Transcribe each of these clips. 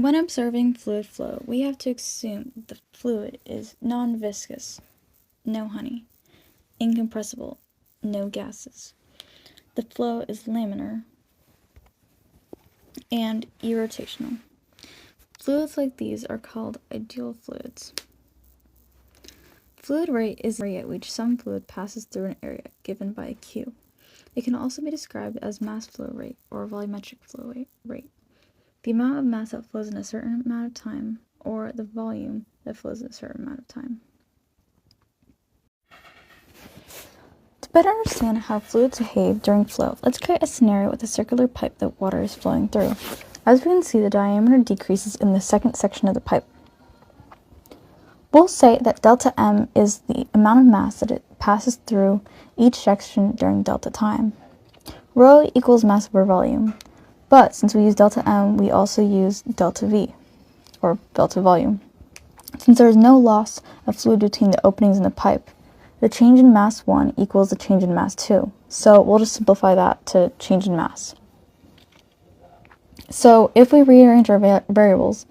When observing fluid flow, we have to assume the fluid is non-viscous, no honey, incompressible, no gases. The flow is laminar and irrotational. Fluids like these are called ideal fluids. Fluid rate is the rate at which some fluid passes through an area given by a Q. It can also be described as mass flow rate or volumetric flow rate. The amount of mass that flows in a certain amount of time, or the volume that flows in a certain amount of time. To better understand how fluids behave during flow, let's create a scenario with a circular pipe that water is flowing through. As we can see, the diameter decreases in the second section of the pipe. We'll say that delta M is the amount of mass that it passes through each section during delta time. Rho equals mass over volume, but since we use delta M, we also use delta V, or delta volume. Since there is no loss of fluid between the openings in the pipe, the change in mass 1 equals the change in mass 2. So we'll just simplify that to change in mass. So if we rearrange our variables,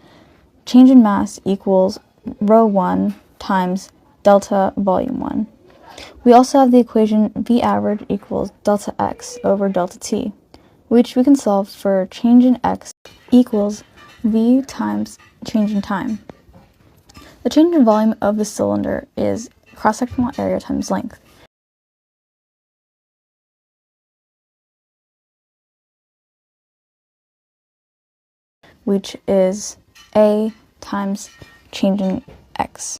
change in mass equals rho 1 times delta volume 1. We also have the equation V average equals delta x over delta t, which we can solve for change in x equals V times change in time. The change in volume of the cylinder is cross-sectional area times length. Which is A times change in x.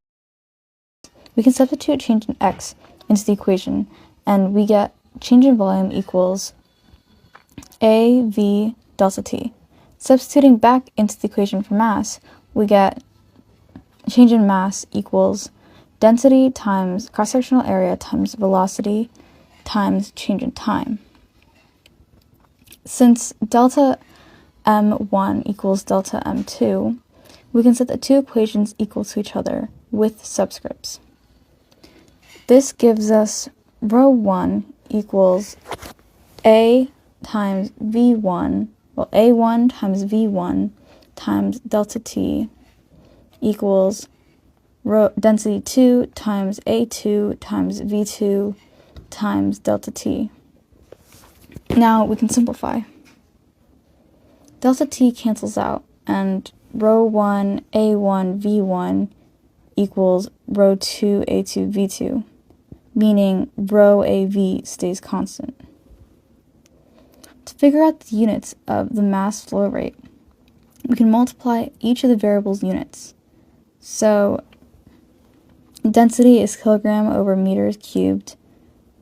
We can substitute change in x into the equation, and we get change in volume equals AV delta t. Substituting back into the equation for mass, we get change in mass equals density times cross-sectional area times velocity times change in time. Since delta M1 equals delta M2, we can set the two equations equal to each other with subscripts. This gives us rho 1 equals A times V1, well, A1 times V1 times delta T equals density 2 times A2 times V2 times delta T. Now we can simplify. Delta T cancels out, and rho 1 A1 V1 equals rho 2 A2 V2, meaning rho AV stays constant. To figure out the units of the mass flow rate, we can multiply each of the variables' units. So density is kilogram over meters cubed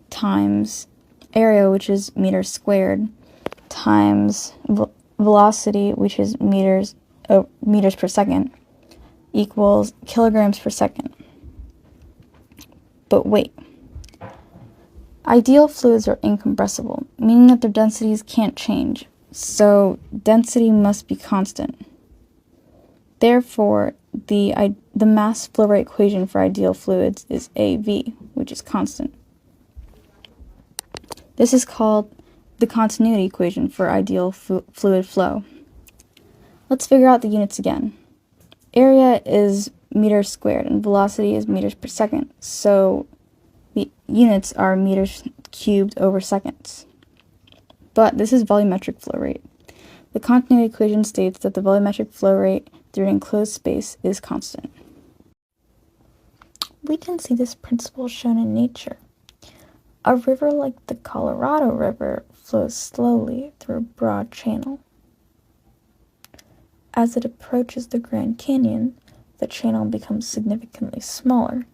times area, which is meters squared, times velocity, which is meters per second, equals kilograms per second. But wait. Ideal fluids are incompressible, meaning that their densities can't change, so density must be constant. Therefore, the mass flow rate equation for ideal fluids is AV, which is constant. This is called the continuity equation for ideal fluid flow. Let's figure out the units again. Area is meters squared and velocity is meters per second, so the units are meters cubed over seconds. But this is volumetric flow rate. The continuity equation states that the volumetric flow rate through an enclosed space is constant. We can see this principle shown in nature. A river like the Colorado River flows slowly through a broad channel. As it approaches the Grand Canyon, the channel becomes significantly smaller,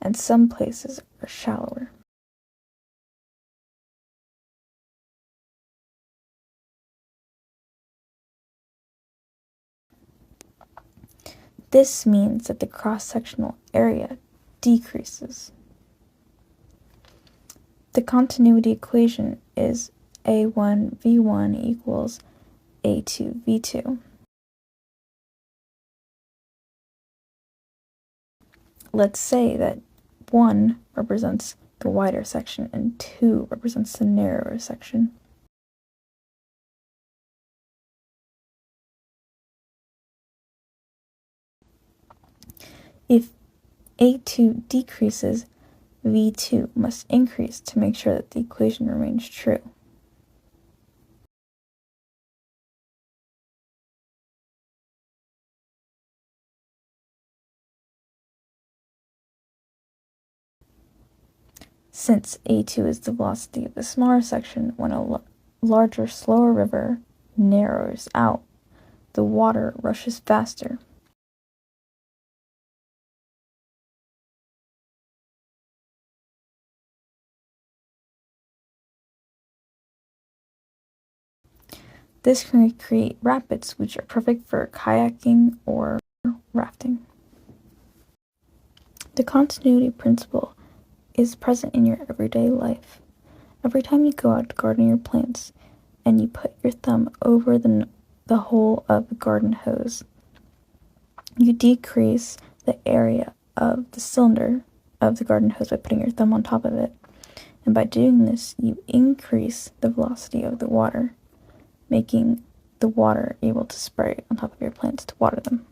and some places are shallower. This means that the cross-sectional area decreases. The continuity equation is A1 V1 equals A2 V2. Let's say that 1 represents the wider section and 2 represents the narrower section. If A2 decreases, V2 must increase to make sure that the equation remains true. Since A2 is the velocity of the smaller section when a larger, slower river narrows out, the water rushes faster. This can create rapids, which are perfect for kayaking or rafting. The continuity principle is present in your everyday life. Every time you go out to garden your plants and you put your thumb over the hole of the garden hose, you decrease the area of the cylinder of the garden hose by putting your thumb on top of it. And by doing this, you increase the velocity of the water, making the water able to spray on top of your plants to water them.